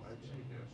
I'd say this.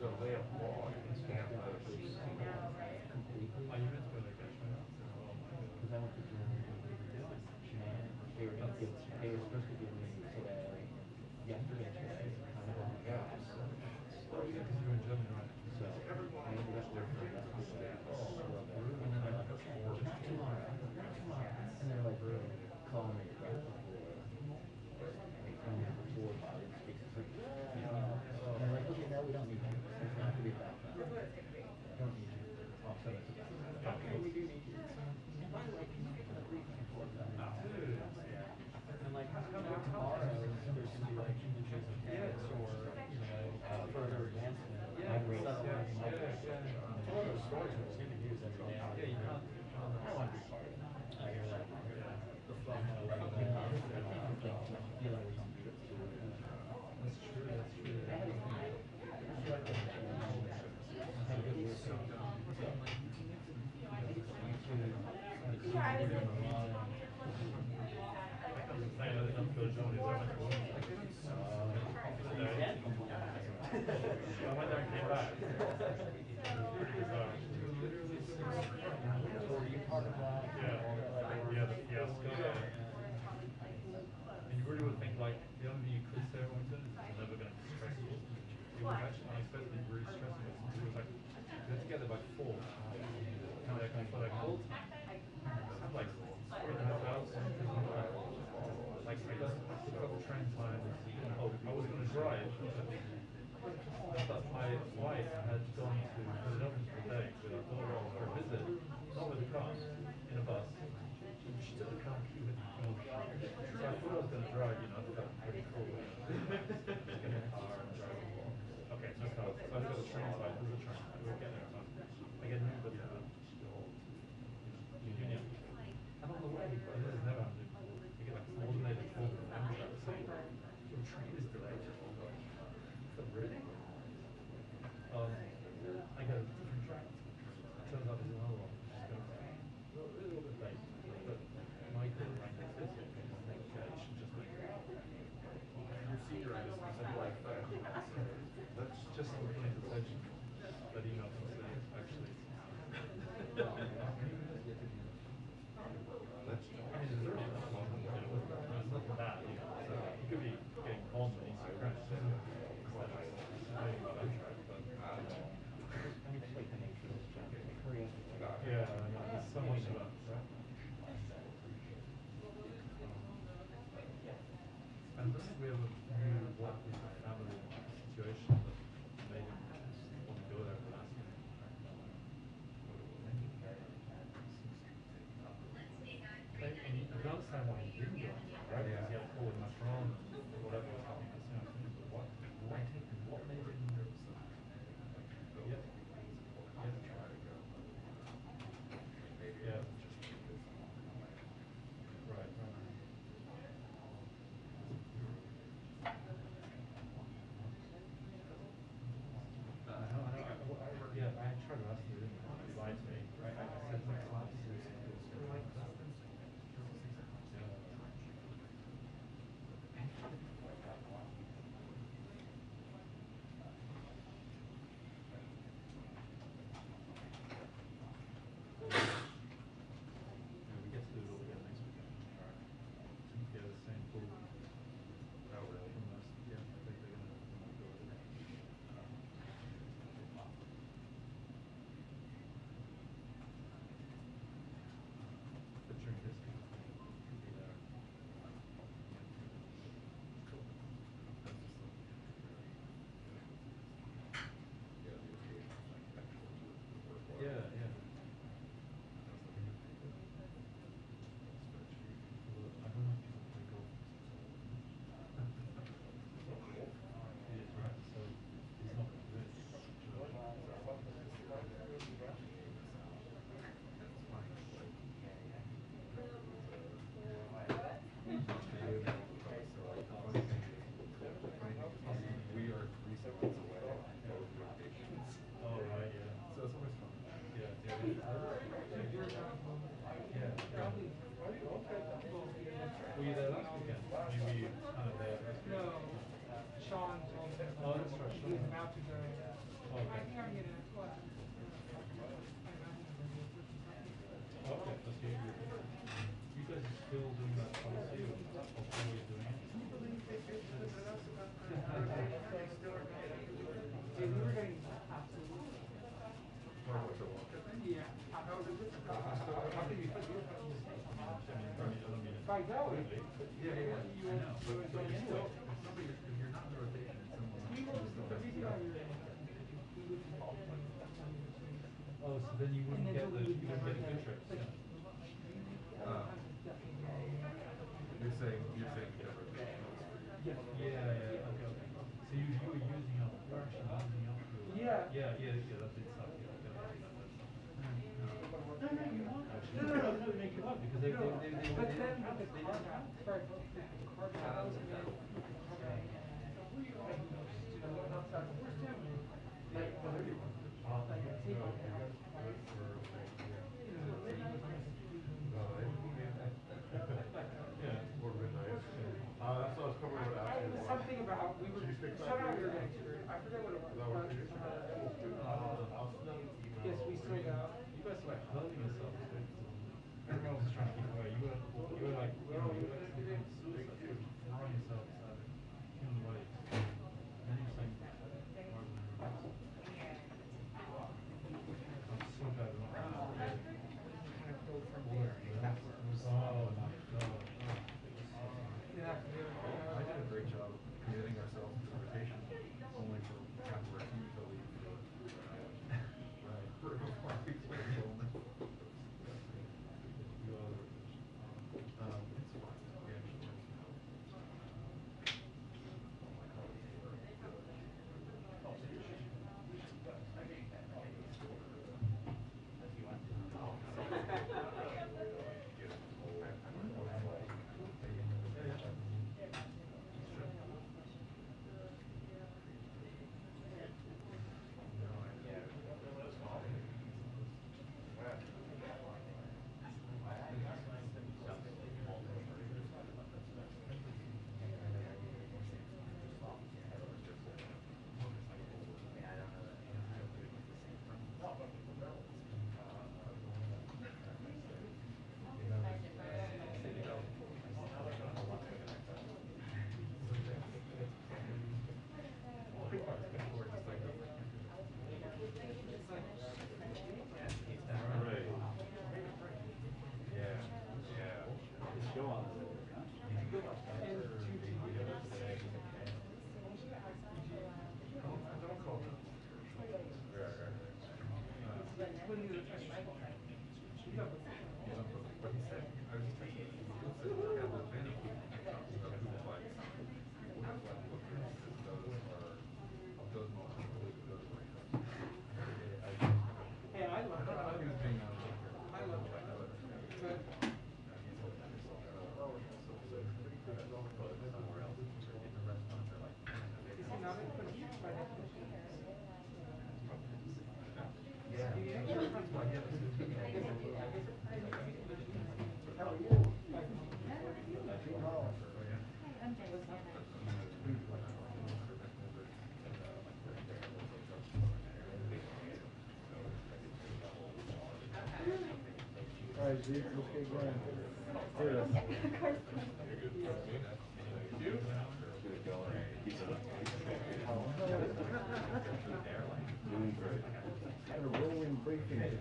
The way of law is completely. Oh, you meant to go to Gershwin? Because I went to Germany and they were gonna give, they were supposed to give me today, yesterday, today, kind of on the Yeah. Oh, yeah, because you were in Germany, right? So I ended up working yesterday. And then they're like, okay, tomorrow. And they're like, calling me back before, like, calling me before 5 6 o'clock. And they're like, okay, no, we don't need you. It's not to be back. Don't need you. I'll send it to them. Okay, we do need you. And by the way, can you get to the briefing for that? And like, tomorrow, there's gonna be like change of candidates or, you know, further advancement. Yeah, all those stories are just news every day. Yeah, you can't. I want to be part of that. I hear that. The fun of I think feel like some trips to That's true, that's true. I had a good year. So, I went there and came back. were you part of that? Yeah, the fiasco. And you really would think like the only thing you could say at Winton is it's never going to be stressful. It was actually unexpectedly really stressful. It was like we were together by 4. And like for like whole time, I'm like 4.5 hours. Like I just took up train time. Oh, I was going to drive. But my wife had gone to Philadelphia for a day with our daughter for a visit, not with a car, in a bus. She took the car key with her. So I thought I was going to drive, you know, I thought that was pretty cool. Get in the car and drive. Okay, no car. So I got the train side, there's a train. We'll get there. I get an Uber to Union. I don't know why, but this has never happened before. You get like 4 right? Yeah. Because he had a call with Macron and whatever was happening in the United States. But what made him? Yep. Yep. Try to go. Maybe Yeah. it was just because Right. Yeah, I tried to ask him, didn't I? He lied to me. I said something like yeah, we get to do it all again next weekend. Alright. Yeah, the same pool. oh really? From us. Yeah, they're gonna go with it. But during this week, could be there. Cool. That's just like, Yeah, the occasion like actually work. yeah, yeah. I don't know if people play golf. He is right, so he's not going to do it. We are 3 seconds away both locations. Oh, right, yeah. So it's always fun. Yeah, yeah. Were you there last weekend? Maybe kind of there. No, Sean told me. Oh, that's right, He Sean. was about to go. Oh, okay. I think I'm gonna. What? Okay, that's good. You guys are still doing that policy of always doing it? Dude, we were getting absolutely. Or what to walk. Yeah. How was it? How can you put your I don't mean it. By going. Yeah, yeah, yeah. You I know, were but going you're anyway. still, if you're not in the rotation, it's someone else. We were, the reason why we were in. Oh, so then you wouldn't get the, you wouldn't get the good trips, yeah. You're saying the rotation. Yes. Yeah, okay. So you were using up, you're actually using up your. Yeah. Yeah, that did suck, yeah, that's. No, you won. No, they make you up because they. But then with the car got, sorry, the car got, where's Tim? Like, take off. Yeah. Or midnight. So I was coming over to ask you. Something about, we were, Did you speak somehow we were Spanish? getting screwed. I forget what it was. Is that what it is? Yes, we still got. You guys were like hurling yourselves. Everyone was trying to keep away. You were like, you were like suicide. You were throwing yourselves out of human waves. And then you're saying, I'm so bad at not. Oh my god. Yeah. I did a great job committing ourselves to the rotation, only for half of our team to leave. All right, Zeke, let's get going. Here it is. Doing great. Had a whirlwind briefing today.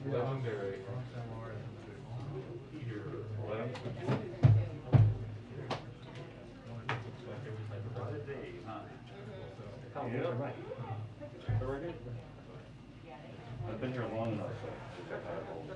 Legendary. I've been here long enough, so I got that old.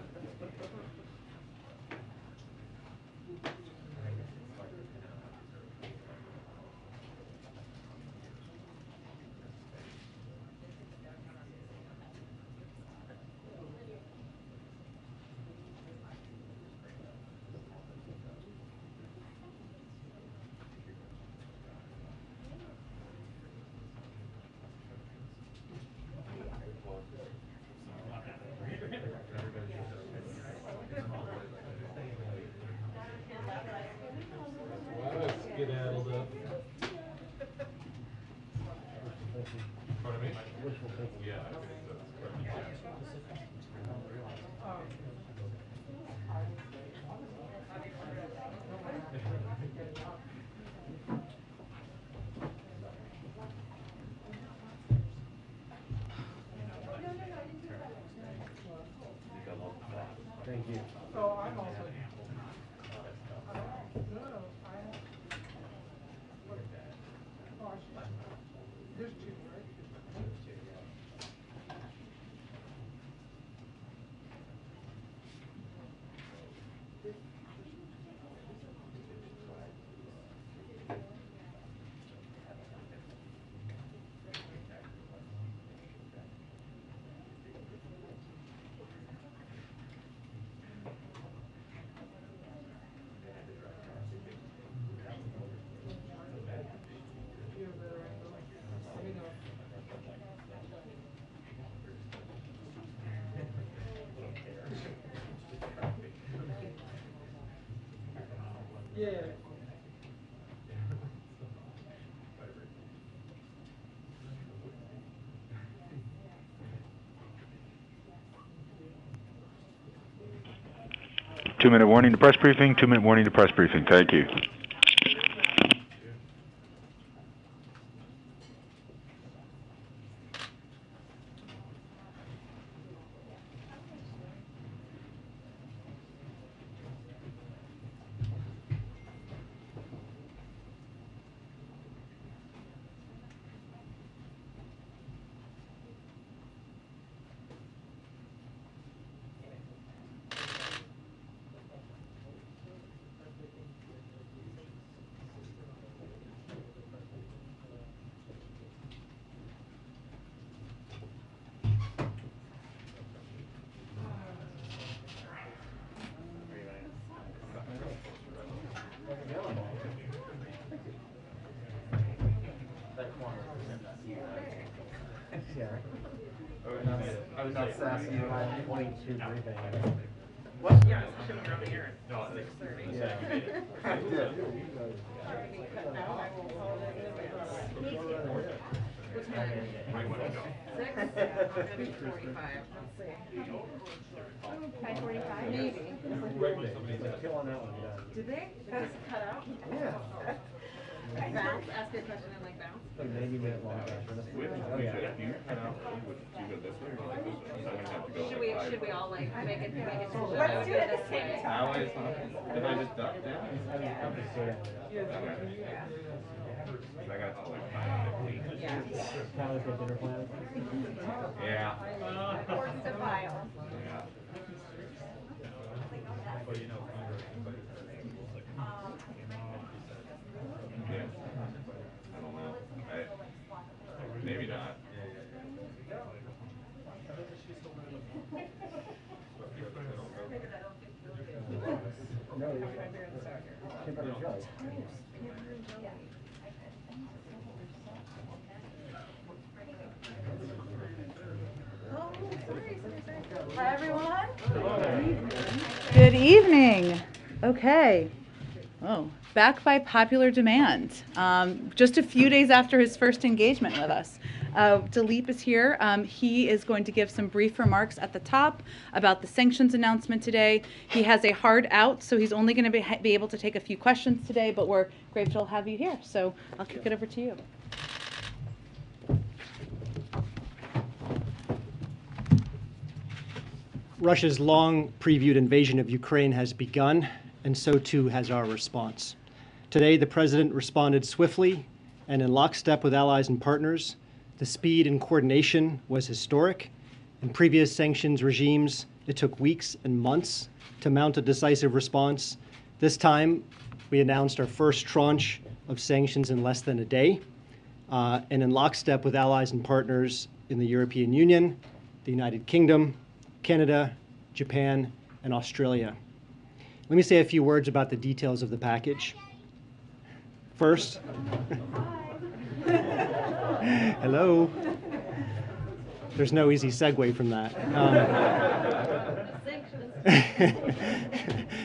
2-minute warning to press briefing, 2-minute warning to press briefing. Thank you. I was not sassy in my 22 briefing. What? Yeah, especially when you're on the air at 6:30. Yeah. I did. What's my name? 6? 5:45. Let's see. 5:45? Maybe. Like killing that one, yeah. Did they? That was cut out? Yeah. Bounce? Ask a question and like bounce? Like 90-minute long session. Oh, yeah. If you cut out, would you go this way or like this way? So I wouldn't have to go like Should we all like make it Let's do it this way? How is if I just ducked down? I'm just saying. I got to like 5:15. Yeah. Kind of like a dinner plan. Yeah. Reports to file. Yeah. Well, you know, Congress, Yeah. I don't know. Maybe not. Hi, everyone. Good evening. Okay. Oh, back by popular demand. Just a few days after his first engagement with us. Dilip is here. He is going to give some brief remarks at the top about the sanctions announcement today. He has a hard out, so he's only going to be able to take a few questions today, but we're grateful to have you here. So I'll kick it over to you. Russia's long previewed invasion of Ukraine has begun, and so too has our response. Today, the President responded swiftly and in lockstep with allies and partners. The speed and coordination was historic. In previous sanctions regimes, it took weeks and months to mount a decisive response. This time, we announced our first tranche of sanctions in less than a day, and in lockstep with allies and partners in the European Union, the United Kingdom, Canada, Japan, and Australia. Let me say a few words about the details of the package. First, hello. There's no easy segue from that.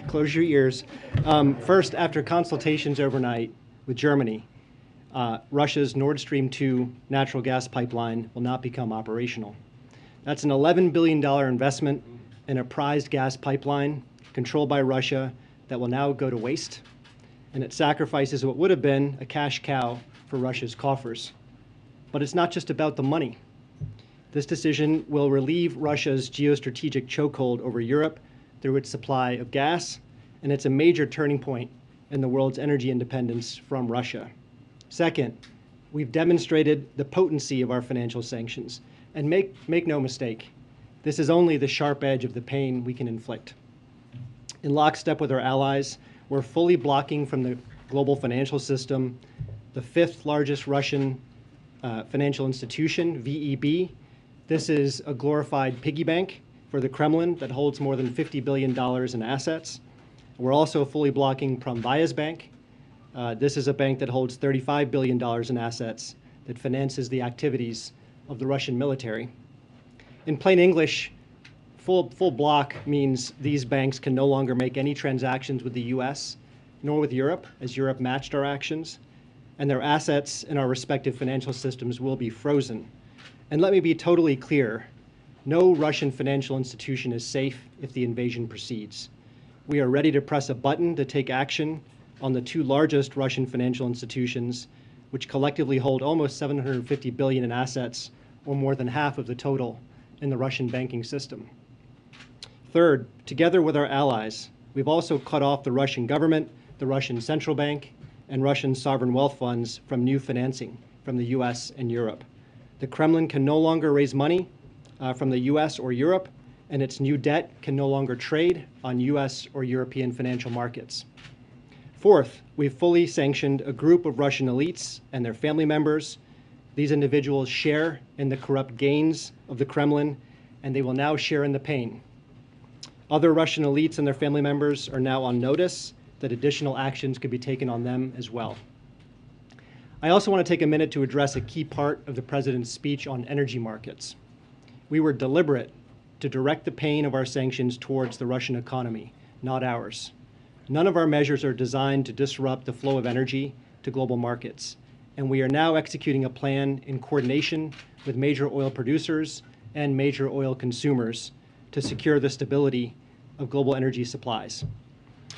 Close your ears. First, after consultations overnight with Germany, Russia's Nord Stream 2 natural gas pipeline will not become operational. That's an $11 billion investment in a prized gas pipeline controlled by Russia that will now go to waste, and it sacrifices what would have been a cash cow for Russia's coffers. But it's not just about the money. This decision will relieve Russia's geostrategic chokehold over Europe through its supply of gas, and it's a major turning point in the world's energy independence from Russia. Second, we've demonstrated the potency of our financial sanctions. And make no mistake, this is only the sharp edge of the pain we can inflict. In lockstep with our allies, we're fully blocking from the global financial system the fifth largest Russian financial institution, VEB. This is a glorified piggy bank for the Kremlin that holds more than $50 billion in assets. We're also fully blocking Promvaya's bank. This is a bank that holds $35 billion in assets that finances the activities of the Russian military. In plain English, full block means these banks can no longer make any transactions with the US, nor with Europe, as Europe matched our actions, and their assets in our respective financial systems will be frozen. And let me be totally clear, no Russian financial institution is safe if the invasion proceeds. We are ready to press a button to take action on the two largest Russian financial institutions, which collectively hold almost $750 billion in assets, or more than half of the total in the Russian banking system. Third, together with our allies, we've also cut off the Russian government, the Russian central bank, and Russian sovereign wealth funds from new financing from the US and Europe. The Kremlin can no longer raise money from the US or Europe, and its new debt can no longer trade on US or European financial markets. Fourth, we've fully sanctioned a group of Russian elites and their family members. These individuals share in the corrupt gains of the Kremlin, and they will now share in the pain. Other Russian elites and their family members are now on notice that additional actions could be taken on them as well. I also want to take a minute to address a key part of the President's speech on energy markets. We were deliberate to direct the pain of our sanctions towards the Russian economy, not ours. None of our measures are designed to disrupt the flow of energy to global markets, and we are now executing a plan in coordination with major oil producers and major oil consumers to secure the stability of global energy supplies.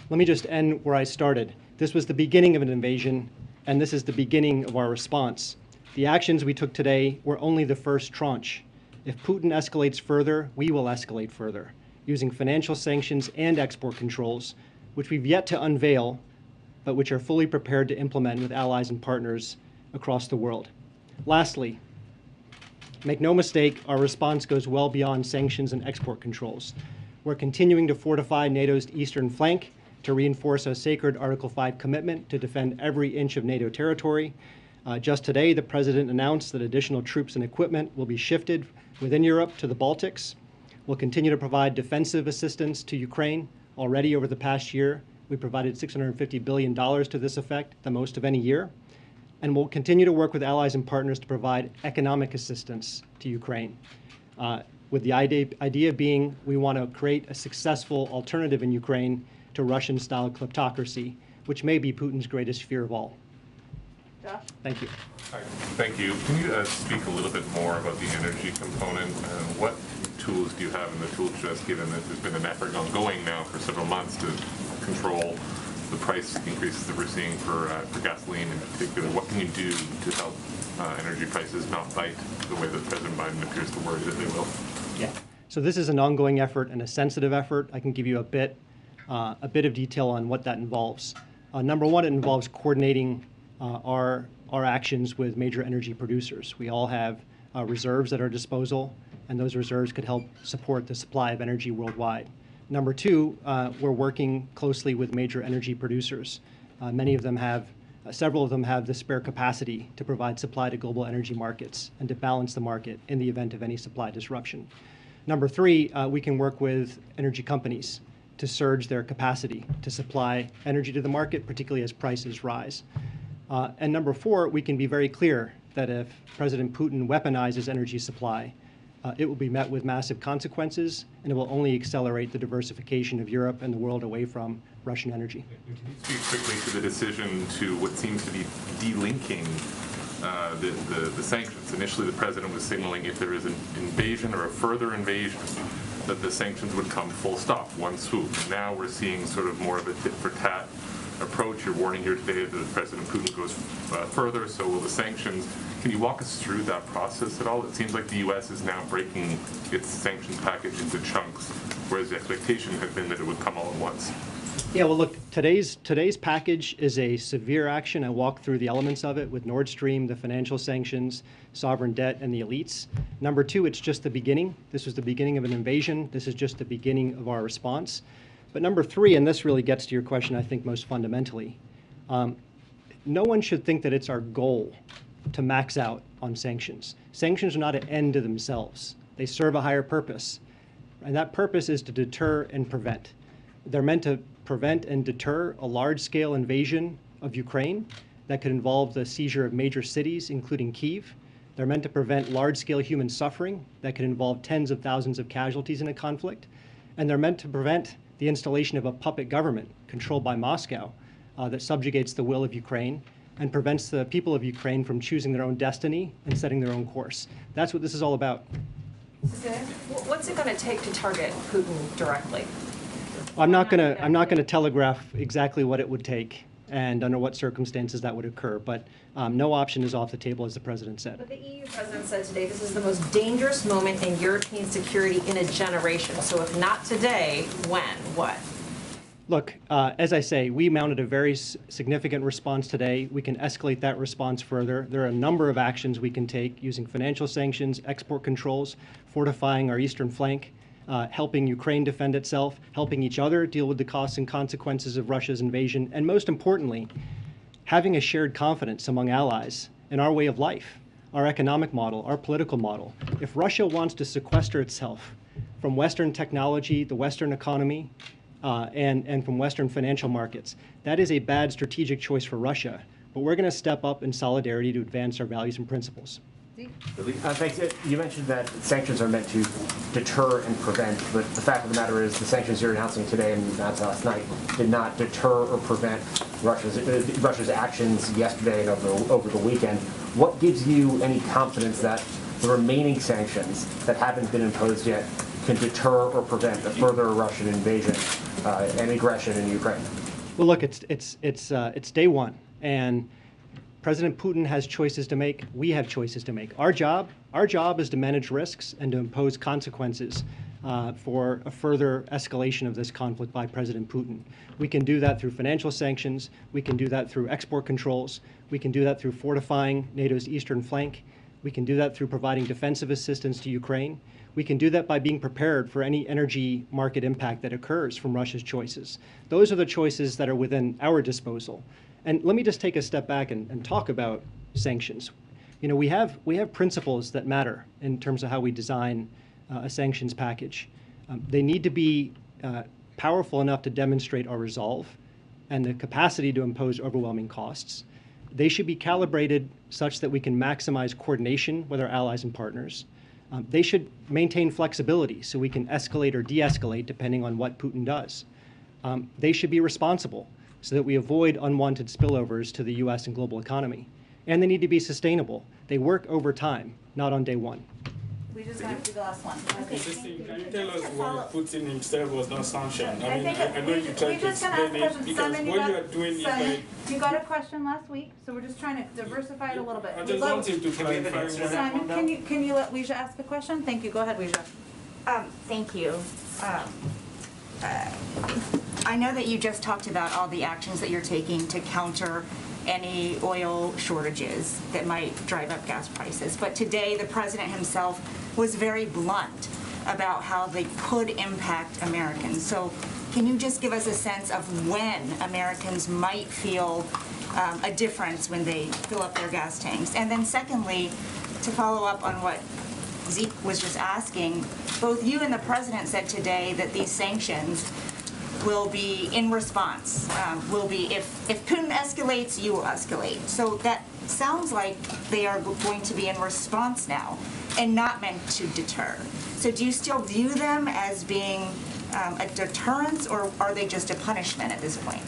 Let me just end where I started. This was the beginning of an invasion, and this is the beginning of our response. The actions we took today were only the first tranche. If Putin escalates further, we will escalate further, using financial sanctions and export controls, which we've yet to unveil, but which are fully prepared to implement with allies and partners across the world. Lastly, make no mistake, our response goes well beyond sanctions and export controls. We're continuing to fortify NATO's eastern flank to reinforce a sacred Article 5 commitment to defend every inch of NATO territory. Just today, the President announced that additional troops and equipment will be shifted within Europe to the Baltics. We'll continue to provide defensive assistance to Ukraine. Already over the past year, We provided $650 billion to this effect, the most of any year. And we'll continue to work with allies and partners to provide economic assistance to Ukraine. With the idea being we want to create a successful alternative in Ukraine to Russian-style kleptocracy, which may be Putin's greatest fear of all. Josh? Thank you. Hi, thank you. Can you speak a little bit more about the energy component? What tools do you have in the tool chest, given that there's been an effort ongoing now for several months to control the price increases that we're seeing for gasoline in particular? What can you do to help energy prices not bite the way that President Biden appears to worry that they will? Yeah. So this is an ongoing effort and a sensitive effort. I can give you a bit of detail on what that involves. Number one, it involves coordinating our actions with major energy producers. We all have reserves at our disposal, and those reserves could help support the supply of energy worldwide. Number two, we're working closely with major energy producers. Several of them have the spare capacity to provide supply to global energy markets and to balance the market in the event of any supply disruption. Number three, we can work with energy companies to surge their capacity to supply energy to the market, particularly as prices rise. And number four, we can be very clear that if President Putin weaponizes energy supply, it will be met with massive consequences, and it will only accelerate the diversification of Europe and the world away from Russian energy. Can you speak quickly to the decision to what seems to be delinking the sanctions? Initially, the president was signaling if there is an invasion or a further invasion, that the sanctions would come full stop, one swoop. Now we're seeing sort of more of a tit-for-tat approach. You're warning here today that President Putin goes further, so will the sanctions. Can you walk us through that process at all? It seems like the U.S. is now breaking its sanctions package into chunks, whereas the expectation had been that it would come all at once. Yeah, well, look, today's package is a severe action. I walked through the elements of it with Nord Stream, the financial sanctions, sovereign debt, and the elites. Number two, it's just the beginning. This was the beginning of an invasion. This is just the beginning of our response. But number three, and this really gets to your question, I think, most fundamentally, no one should think that it's our goal to max out on sanctions. Sanctions are not an end to themselves. They serve a higher purpose, and that purpose is to deter and prevent. They're meant to prevent and deter a large-scale invasion of Ukraine that could involve the seizure of major cities, including Kyiv. They're meant to prevent large-scale human suffering that could involve tens of thousands of casualties in a conflict. And they're meant to prevent the installation of a puppet government controlled by Moscow that subjugates the will of Ukraine and prevents the people of Ukraine from choosing their own destiny and setting their own course. That's what this is all about. What's it going to take to target Putin directly? I'm not going to telegraph exactly what it would take and under what circumstances that would occur, but no option is off the table, as the president said. But the EU president said today this is the most dangerous moment in European security in a generation. So if not today, when? What? Look, as I say, we mounted a very significant response today. We can escalate that response further. There are a number of actions we can take using financial sanctions, export controls, fortifying our eastern flank, helping Ukraine defend itself, helping each other deal with the costs and consequences of Russia's invasion, and most importantly, having a shared confidence among allies in our way of life, our economic model, our political model. If Russia wants to sequester itself from Western technology, the Western economy, and from Western financial markets, that is a bad strategic choice for Russia. But we're going to step up in solidarity to advance our values and principles. Thanks. You mentioned that sanctions are meant to deter and prevent, but the fact of the matter is the sanctions you're announcing today and announced last night did not deter or prevent Russia's actions yesterday and over the weekend. What gives you any confidence that the remaining sanctions that haven't been imposed yet can deter or prevent a further Russian invasion and aggression in Ukraine? Well, look, it's day one, and President Putin has choices to make. We have choices to make. Our job is to manage risks and to impose consequences for a further escalation of this conflict by President Putin. We can do that through financial sanctions. We can do that through export controls. We can do that through fortifying NATO's eastern flank. We can do that through providing defensive assistance to Ukraine. We can do that by being prepared for any energy market impact that occurs from Russia's choices. Those are the choices that are within our disposal. And let me just take a step back and talk about sanctions. You know, we have principles that matter in terms of how we design a sanctions package. They need to be powerful enough to demonstrate our resolve and the capacity to impose overwhelming costs. They should be calibrated such that we can maximize coordination with our allies and partners. They should maintain flexibility so we can escalate or de-escalate depending on what Putin does. They should be responsible so that we avoid unwanted spillovers to the US and global economy. And they need to be sustainable. They work over time, not on day one. We just have to do the last one. Okay. Can you tell us why Putin himself was not sanctioned? I mean, think I know you tried to explain it because what you are doing is like... You got a question last week, so we're just trying to diversify it a little bit. I just want him to clarify. Simon, can you let Weijia ask a question? Thank you. Go ahead, Weijia. Thank you. I know that you just talked about all the actions that you're taking to counter any oil shortages that might drive up gas prices. But today, the president himself was very blunt about how they could impact Americans. So can you just give us a sense of when Americans might feel a difference when they fill up their gas tanks? And then secondly, to follow up on what Zeke was just asking, both you and the president said today that these sanctions will be in response, will be if Putin escalates, you will escalate. So that sounds like they are going to be in response now and not meant to deter. So do you still view them as being a deterrence, or are they just a punishment at this point?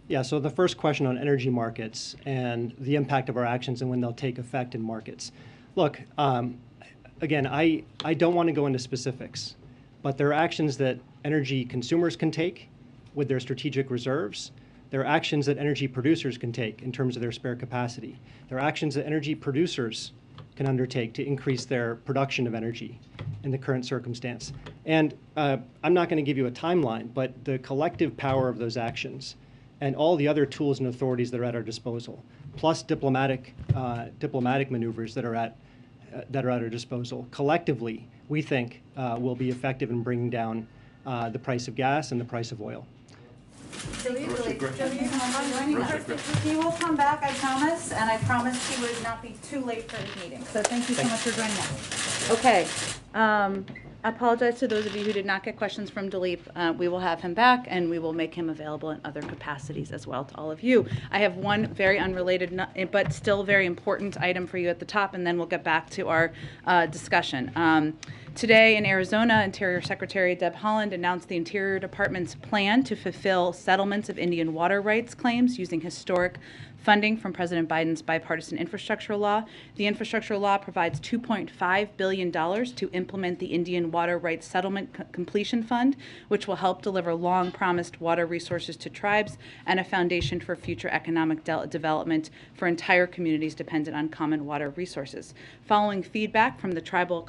Yeah, so the first question on energy markets and the impact of our actions and when they'll take effect in markets. Look, again, I don't want to go into specifics, but there are actions that energy consumers can take with their strategic reserves. There are actions that energy producers can take in terms of their spare capacity. There are actions that energy producers can undertake to increase their production of energy in the current circumstance. And I'm not going to give you a timeline, but the collective power of those actions and all the other tools and authorities that are at our disposal, plus diplomatic maneuvers that are at our disposal, collectively, we think will be effective in bringing down the price of gas and the price of oil. He will come back, I promise, and I promised he would not be too late for his meeting. So thank you so much for joining us. Okay. I apologize to those of you who did not get questions from Dilip. We will have him back, and we will make him available in other capacities as well to all of you. I have one very unrelated but still very important item for you at the top, and then we'll get back to our discussion. Today in Arizona, Interior Secretary Deb Haaland announced the Interior Department's plan to fulfill settlements of Indian water rights claims using historic funding from President Biden's bipartisan infrastructure law. The infrastructure law provides $2.5 billion to implement the Indian Water Rights Settlement Completion Fund, which will help deliver long-promised water resources to tribes and a foundation for future economic development for entire communities dependent on common water resources. Following feedback from the tribal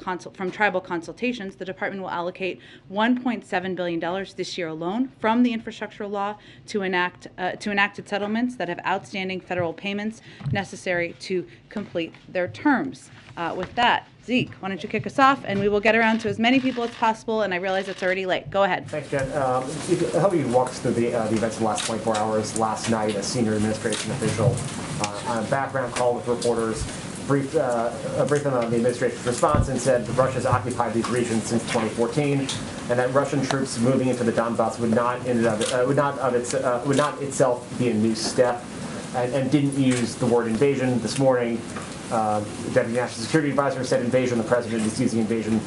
consultations, the department will allocate $1.7 billion this year alone from the infrastructure law to enacted settlements that have outstanding federal payments necessary to complete their terms. With that, Zeke, why don't you kick us off, and we will get around to as many people as possible, and I realize it's already late. Go ahead. Thanks, Jen. How about you walk us through the events of the last 24 hours? Last night, a senior administration official on a background call with reporters briefed them on the administration's response and said that Russia's occupied these regions since 2014, and that Russian troops moving into the Donbass would not itself be a new step, and didn't use the word invasion. This morning, the Deputy National Security Advisor said invasion. The President is using invasion.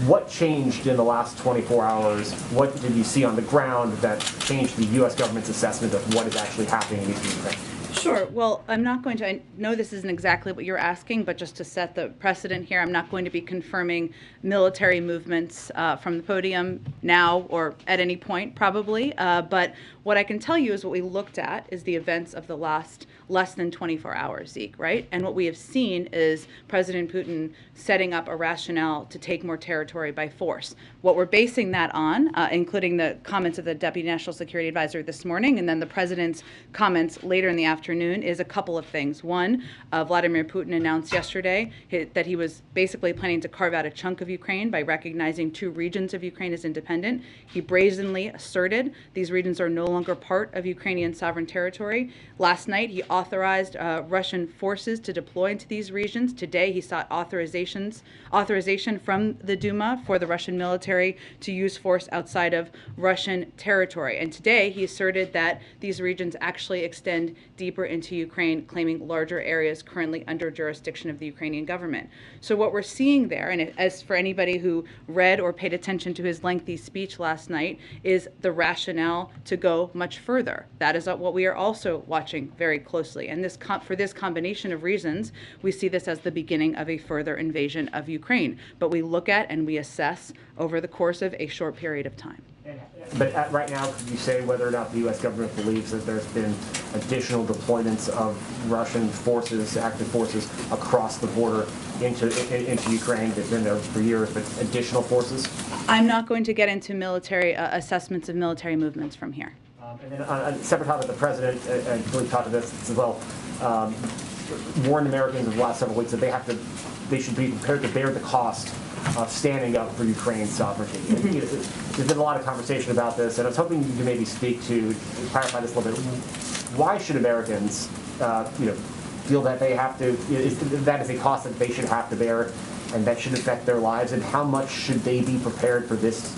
What changed in the last 24 hours? What did you see on the ground that changed the U.S. government's assessment of what is actually happening in Ukraine? Sure. Well, I'm not going to, I know this isn't exactly what you're asking, but just to set the precedent here, I'm not going to be confirming military movements from the podium now or at any point, probably. But what I can tell you is what we looked at is the events of the last less than 24 hours, Zeke, right? And what we have seen is President Putin setting up a rationale to take more territory by force. What we're basing that on, including the comments of the Deputy National Security Advisor this morning, and then the President's comments later in the afternoon afternoon is a couple of things. One, Vladimir Putin announced yesterday that he was basically planning to carve out a chunk of Ukraine by recognizing 2 regions of Ukraine as independent. He brazenly asserted these regions are no longer part of Ukrainian sovereign territory. Last night, he authorized Russian forces to deploy into these regions. Today, he sought authorization from the Duma for the Russian military to use force outside of Russian territory. And today, he asserted that these regions actually extend deeper into Ukraine, claiming larger areas currently under jurisdiction of the Ukrainian government. So what we're seeing there, and as for anybody who read or paid attention to his lengthy speech last night, is the rationale to go much further. That is what we are also watching very closely. And for this combination of reasons, we see this as the beginning of a further invasion of Ukraine. But we look at and we assess over the course of a short period of time. But right now, could you say whether or not the U.S. government believes that there's been additional deployments of Russian forces, active forces, across the border into Ukraine? They've been there for years, but additional forces? I'm not going to get into military assessments of military movements from here. And then on a separate topic, the president, and we've talked about this as well, warned Americans in the last several weeks that they should be prepared to bear the cost of standing up for Ukraine's sovereignty. There's been a lot of conversation about this, and I was hoping you could maybe speak to clarify this a little bit. Why should Americans, feel that they have to? That is a cost that they should have to bear, and that should affect their lives. And how much should they be prepared for this,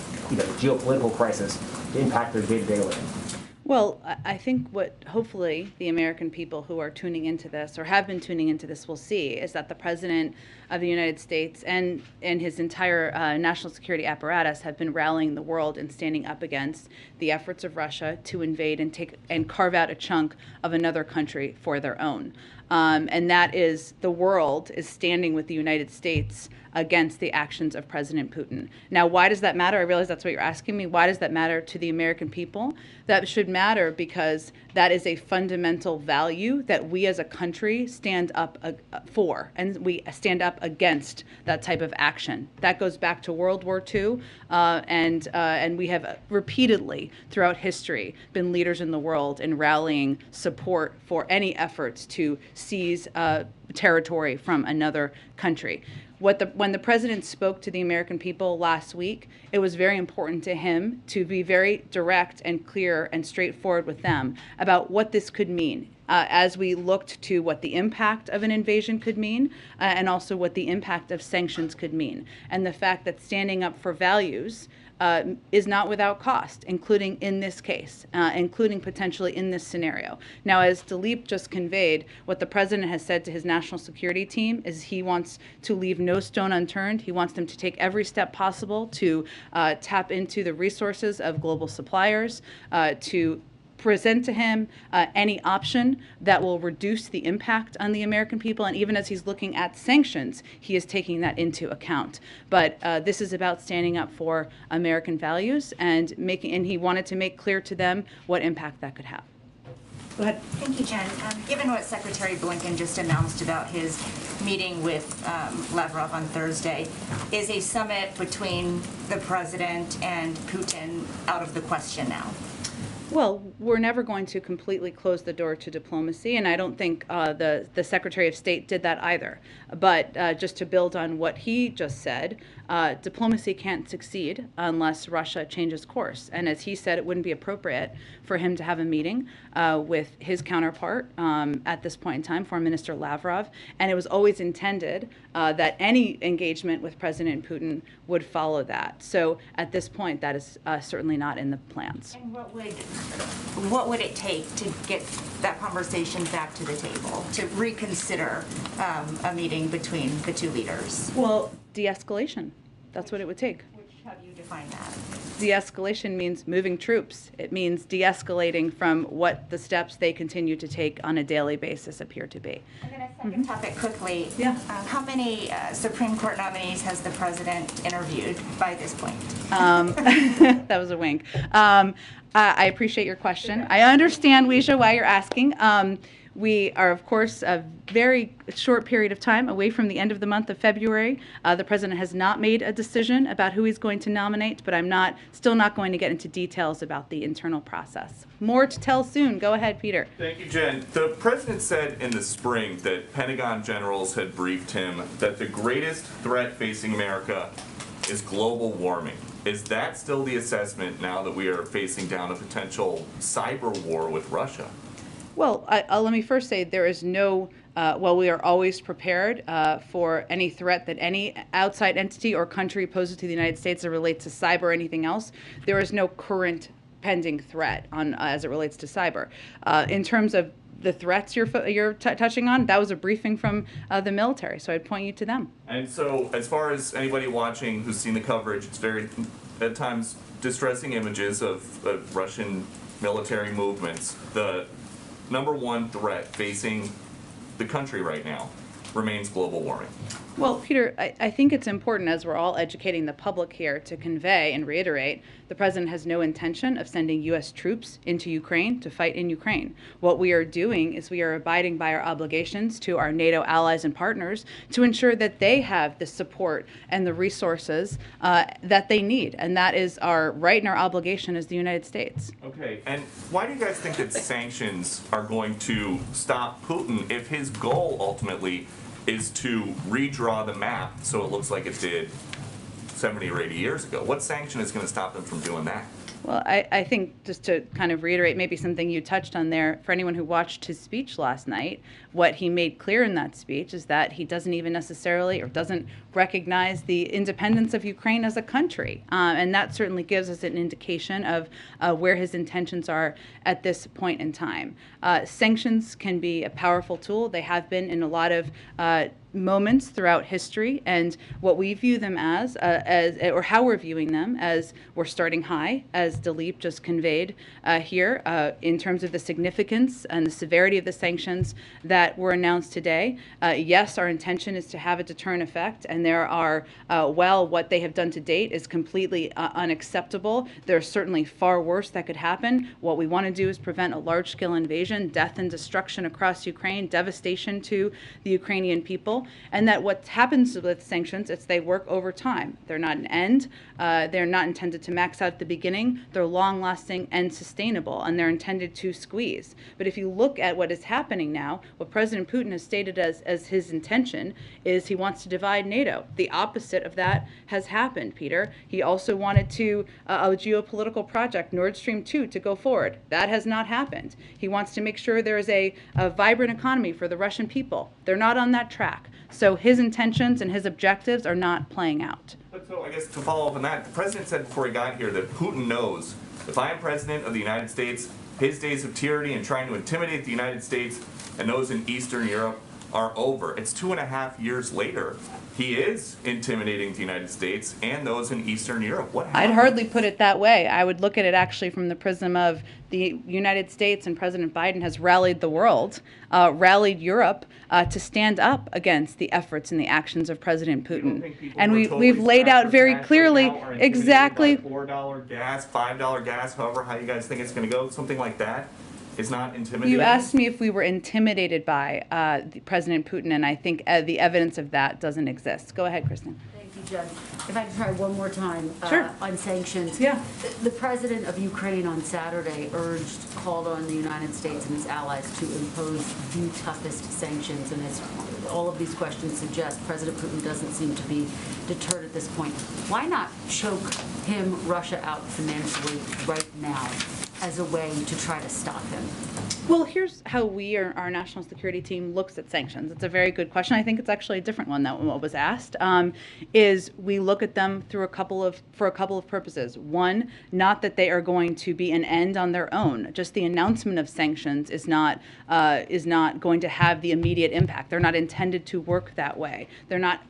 geopolitical crisis to impact their day-to-day living? Well, I think what hopefully the American people who are tuning into this or have been tuning into this will see is that the President of the United States and his entire national security apparatus have been rallying the world and standing up against the efforts of Russia to invade and carve out a chunk of another country for their own. And that is, the world is standing with the United States against the actions of President Putin. Now, why does that matter? I realize that's what you're asking me. Why does that matter to the American people? That should matter because that is a fundamental value that we as a country stand up for, and we stand up against that type of action. That goes back to World War II, and we have repeatedly throughout history been leaders in the world in rallying support for any efforts to seize territory from another country. When the president spoke to the American people last week, it was very important to him to be very direct and clear and straightforward with them about what this could mean as we looked to what the impact of an invasion could mean and also what the impact of sanctions could mean. And the fact that standing up for values is not without cost, including in this case, including potentially in this scenario. Now, as Dilip just conveyed, what the president has said to his national security team is he wants to leave no stone unturned. He wants them to take every step possible to tap into the resources of global suppliers, to present to him any option that will reduce the impact on the American people. And even as he's looking at sanctions, he is taking that into account. But this is about standing up for American values and he wanted to make clear to them what impact that could have. Go ahead. Thank you, Jen. Given what Secretary Blinken just announced about his meeting with Lavrov on Thursday, is a summit between the president and Putin out of the question now? Well, we're never going to completely close the door to diplomacy, and I don't think the Secretary of State did that either. But just to build on what he just said, diplomacy can't succeed unless Russia changes course. And as he said, it wouldn't be appropriate for him to have a meeting with his counterpart at this point in time, Foreign Minister Lavrov. And it was always intended that any engagement with President Putin would follow that. So at this point, that is certainly not in the plans. And what would it take to get that conversation back to the table, to reconsider a meeting between the two leaders? Well, de-escalation. That's what it would take. How do you define that? De-escalation means moving troops. It means de-escalating from what the steps they continue to take on a daily basis appear to be. And then a second topic quickly. Yeah. How many Supreme Court nominees has the president interviewed by this point? That was a wink. I appreciate your question. I understand, Weisha, why you're asking. We are, of course, a very short period of time away from the end of the month of February. The president has not made a decision about who he's going to nominate, but I'm still not going to get into details about the internal process. More to tell soon. Go ahead, Peter. Thank you, Jen. The president said in the spring that Pentagon generals had briefed him that the greatest threat facing America is global warming. Is that still the assessment now that we are facing down a potential cyber war with Russia? Well, let me first say there is no, well, we are always prepared for any threat that any outside entity or country poses to the United States as it relates to cyber or anything else. There is no current pending threat as it relates to cyber. In terms of the threats you're touching on, that was a briefing from the military, so I'd point you to them. And so, as far as anybody watching who's seen the coverage, it's very, at times, distressing images of Russian military movements. The #1 threat facing the country right now remains global warming. Well, Peter, I think it's important, as we're all educating the public here, to convey and reiterate the president has no intention of sending U.S. troops into Ukraine to fight in Ukraine. What we are doing is we are abiding by our obligations to our NATO allies and partners to ensure that they have the support and the resources that they need. And that is our right and our obligation as the United States. Okay, and why do you guys think that sanctions are going to stop Putin if his goal ultimately is to redraw the map so it looks like it did 70 or 80 years ago? What sanction is going to stop them from doing that? Well, I think just to kind of reiterate maybe something you touched on there, for anyone who watched his speech last night, what he made clear in that speech is that he doesn't even necessarily or doesn't recognize the independence of Ukraine as a country. And that certainly gives us an indication of where his intentions are at this point in time. Sanctions can be a powerful tool. They have been in a lot of moments throughout history, and what we view them as or how we're viewing them, as we're starting high, as Dilip just conveyed here, in terms of the significance and the severity of the sanctions that were announced today. Yes, our intention is to have a deterrent effect, and there are, while what they have done to date is completely unacceptable, there's certainly far worse that could happen. What we want to do is prevent a large-scale invasion, death and destruction across Ukraine, devastation to the Ukrainian people. And that what happens with sanctions is they work over time. They're not an end. They're not intended to max out at the beginning. They're long-lasting and sustainable, and they're intended to squeeze. But if you look at what is happening now, what President Putin has stated as his intention is he wants to divide NATO. The opposite of that has happened, Peter. He also wanted a geopolitical project, Nord Stream 2, to go forward. That has not happened. He wants to make sure there is a vibrant economy for the Russian people. They're not on that track. So his intentions and his objectives are not playing out. But so I guess to follow up on that, the president said before he got here that Putin knows if I am president of the United States, his days of tyranny and trying to intimidate the United States and those in Eastern Europe are over. It's 2.5 years later. He is intimidating the United States and those in Eastern Europe. What happened? I'd hardly put it that way. I would look at it actually from the prism of the United States, and President Biden has rallied the world, rallied Europe to stand up against the efforts and the actions of President Putin. And we've laid out very clearly exactly $4 gas, $5 gas, however how you guys think it's going to go, something like that. Is not intimidating. You asked me if we were intimidated by President Putin, and I think the evidence of that doesn't exist. Go ahead, Kristen. Thank you, Jen. If I can try one more time Sure. on sanctions. Yeah. The president of Ukraine on Saturday called on the United States and its allies to impose the toughest sanctions, and as all of these questions suggest, President Putin doesn't seem to be deterred at this point. Why not choke Russia out financially right now as a way to try to stop him? Well, here's how our national security team looks at sanctions. It's a very good question. I think it's actually a different one than what was asked. Is we look at them for a couple of purposes. One, not that they are going to be an end on their own. Just the announcement of sanctions is not going to have the immediate impact. They're not intended to work that way. They're not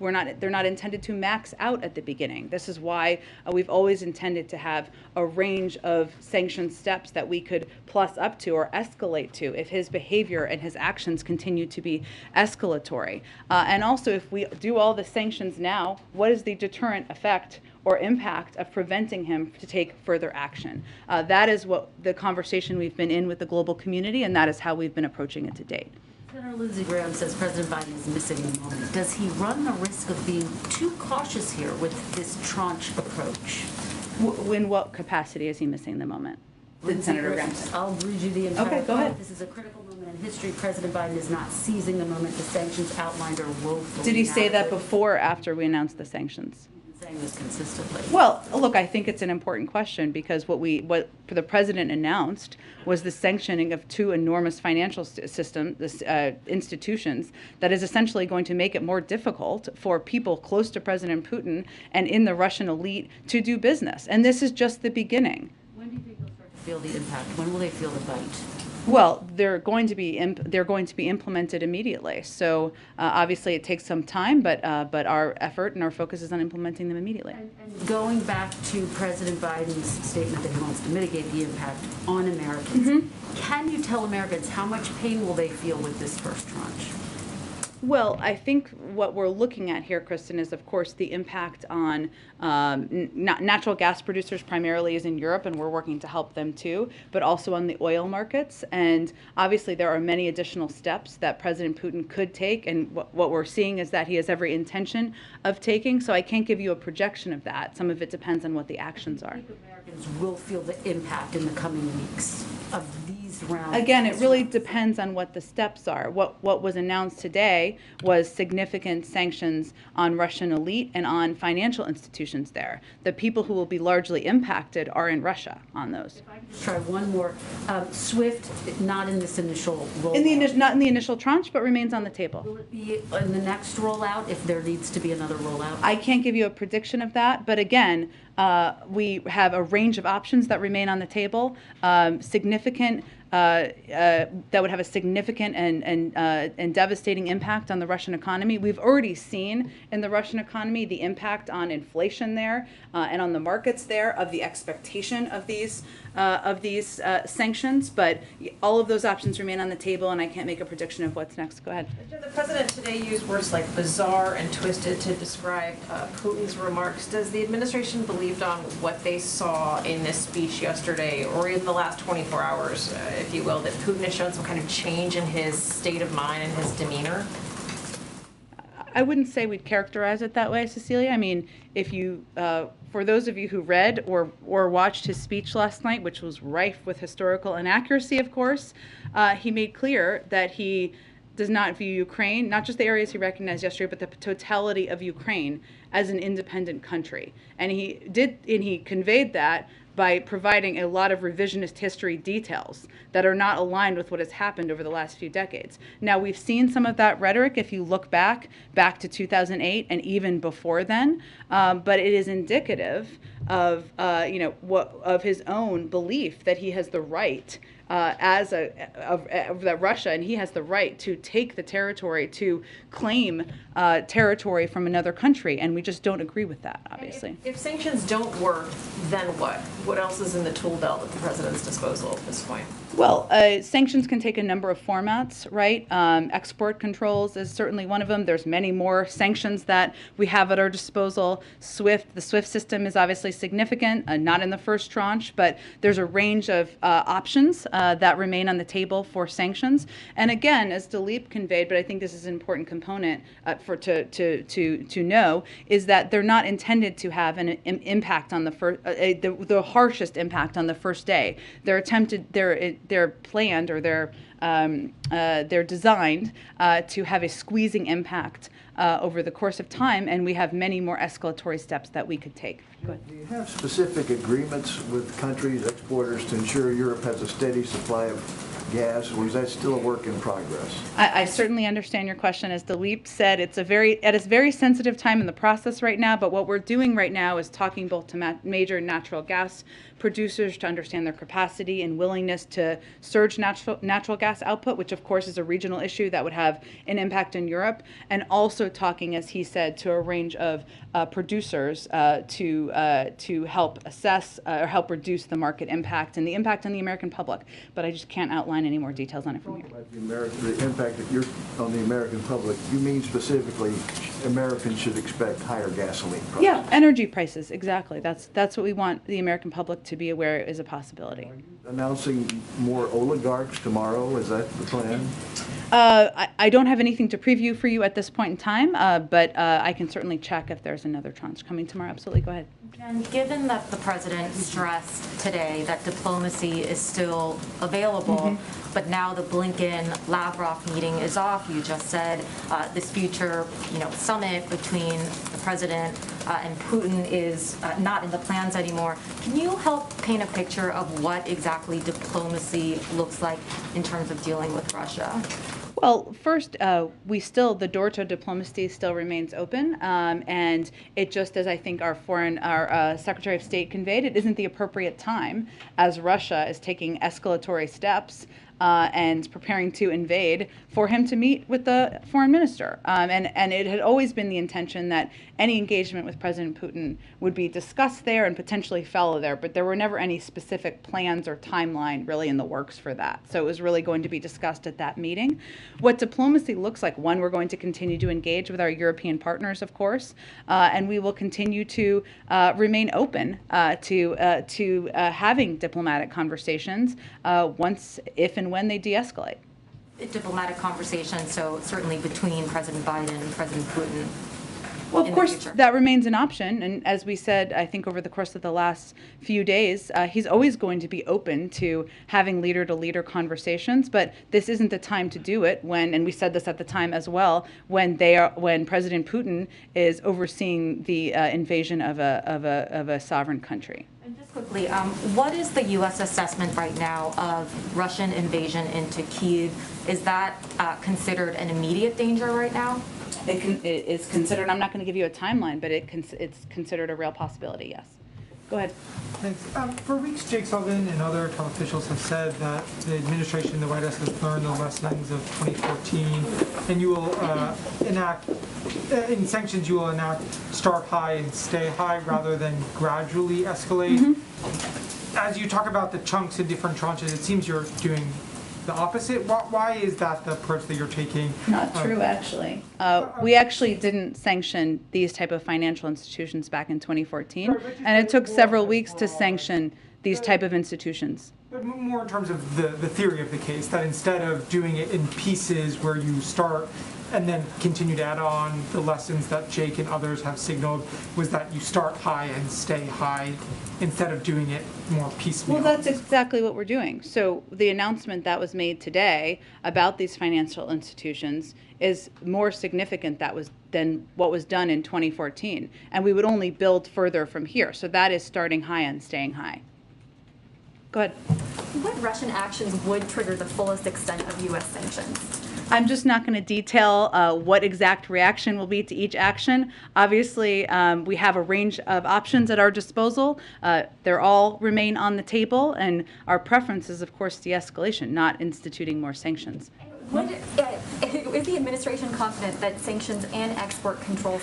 intended to max out at the beginning. This is why we've always intended to have a range of sanction steps that we could plus up to or escalate to if his behavior and his actions continue to be escalatory. And also, if we do all the sanctions now, what is the deterrent effect or impact of preventing him to take further action. That is what the conversation we've been in with the global community, and that is how we've been approaching it to date. Senator Lindsey Graham says President Biden is missing the moment. Does he run the risk of being too cautious here with this tranche approach? In what capacity is he missing the moment? Did Senator Graham say? I'll read you the entire Okay, go ahead. This is a critical moment in history. President Biden is not seizing the moment. The sanctions outlined are woefully Did he say that inadequate. before or after we announced the sanctions? Saying this consistently. Well, look, I think it's an important question because what the president announced was the sanctioning of two enormous financial institutions that is essentially going to make it more difficult for people close to President Putin and in the Russian elite to do business. And this is just the beginning. When do you think they'll start to feel the impact? When will they feel the bite? Well, they're going to be implemented immediately. So obviously, it takes some time, but our effort and our focus is on implementing them immediately. And going back to President Biden's statement that he wants to mitigate the impact on Americans, can you tell Americans how much pain will they feel with this first tranche? Well, I think what we're looking at here, Kristen, is of course the impact on natural gas producers primarily is in Europe, and we're working to help them too, but also on the oil markets. And obviously there are many additional steps that President Putin could take, and what we're seeing is that he has every intention of taking, so I can't give you a projection of that. Some of it depends on what the actions are. I think Americans will feel the impact in the coming weeks of these rounds. Again, it really depends on what the steps are. What was announced today was significant sanctions on Russian elite and on financial institutions there. The people who will be largely impacted are in Russia on those. If I could just try one more. SWIFT, not in this initial rollout. Not in the initial tranche, but remains on the table. Will it be in the next rollout if there needs to be another rollout? I can't give you a prediction of that, but again, we have a range of options that remain on the table. That would have a significant and devastating impact on the Russian economy. We've already seen in the Russian economy the impact on inflation there and on the markets there of the expectation of these sanctions. But all of those options remain on the table, and I can't make a prediction of what's next. Go ahead. The president today used words like bizarre and twisted to describe Putin's remarks. Does the administration believe on what they saw in this speech yesterday, or in the last 24 hours, if you will, that Putin has shown some kind of change in his state of mind and his demeanor? I wouldn't say we'd characterize it that way, Cecilia. I mean, if you, for those of you who read or watched his speech last night, which was rife with historical inaccuracy, of course, he made clear that he does not view Ukraine, not just the areas he recognized yesterday, but the totality of Ukraine as an independent country. And he conveyed that by providing a lot of revisionist history details that are not aligned with what has happened over the last few decades. Now, we've seen some of that rhetoric if you look back to 2008 and even before then, but it is indicative of of his own belief that he has the right that Russia, and he has the right to take the territory, to claim territory from another country, and we just don't agree with that, obviously. If sanctions don't work, then what? What else is in the tool belt at the president's disposal at this point? Well, sanctions can take a number of formats, right? Export controls is certainly one of them. There's many more sanctions that we have at our disposal. The SWIFT system is obviously significant, not in the first tranche, but there's a range of options that remain on the table for sanctions. And again, as Dilip conveyed, but I think this is an important component to know, is that they're not intended to have an impact on the first, the harshest impact on the first day. They're planned, or they're designed to have a squeezing impact over the course of time, and we have many more escalatory steps that we could take. Go ahead. Do you have specific agreements with countries, exporters, to ensure Europe has a steady supply of gas, or is that still a work in progress? I certainly understand your question. As Dilip said, it's a very sensitive time in the process right now, but what we're doing right now is talking both to major natural gas producers to understand their capacity and willingness to surge natural gas output, which of course is a regional issue that would have an impact in Europe, and also talking, as he said, to a range of producers to help assess or help reduce the market impact and the impact on the American public. But I just can't outline any more details on it from here. The impact that you're on the American public, you mean specifically Americans should expect higher gasoline prices. Yeah, energy prices, exactly. That's what we want the American public to be aware is a possibility. Announcing more oligarchs tomorrow, is that the plan? I don't have anything to preview for you at this point in time, but I can certainly check if there's another tranche coming tomorrow. Absolutely, go ahead. And given that the president stressed today that diplomacy is still available, but now the Blinken-Lavrov meeting is off, you just said this future, summit between the president and Putin is not in the plans anymore. Can you help paint a picture of what exactly diplomacy looks like in terms of dealing with Russia? Well, first, the door to diplomacy still remains open, and it just, as I think our Secretary of State conveyed, it isn't the appropriate time as Russia is taking escalatory steps and preparing to invade for him to meet with the foreign minister. And it had always been the intention that any engagement with President Putin would be discussed there and potentially follow there, but there were never any specific plans or timeline really in the works for that. So it was really going to be discussed at that meeting. What diplomacy looks like, one, we're going to continue to engage with our European partners, of course, and we will continue to remain open to having diplomatic conversations once, if and when they de-escalate. Diplomatic conversations, so certainly between President Biden and President Putin. Well, of course, that remains an option. And as we said, I think over the course of the last few days, he's always going to be open to having leader-to-leader conversations. But this isn't the time to do it when, and we said this at the time as well, when President Putin is overseeing the invasion of a sovereign country. And just quickly, what is the U.S. assessment right now of Russian invasion into Kyiv? Is that considered an immediate danger right now? It is considered. I'm not going to give you a timeline, but it's considered a real possibility. Yes. Go ahead. Thanks. For weeks, Jake Sullivan and other top officials have said that the administration, the White House, has learned the lessons of 2014, and you will in sanctions, you will start high and stay high rather than gradually escalate. As you talk about the chunks in different tranches, it seems you're doing the opposite. Why is that the approach that you're taking? Not true, actually. We actually didn't sanction these type of financial institutions back in 2014, and it took several weeks to sanction these type of institutions. But more in terms of the theory of the case, that instead of doing it in pieces where you start and then continue to add on, the lessons that Jake and others have signaled was that you start high and stay high instead of doing it more piecemeal. Well, that's exactly what we're doing. So the announcement that was made today about these financial institutions is more significant than what was done in 2014. And we would only build further from here. So that is starting high and staying high. Go ahead. What Russian actions would trigger the fullest extent of U.S. sanctions? I'm just not going to detail what exact reaction will be to each action. Obviously, we have a range of options at our disposal. They're all remain on the table, and our preference is, of course, de-escalation, not instituting more sanctions. Is the administration confident that sanctions and export controls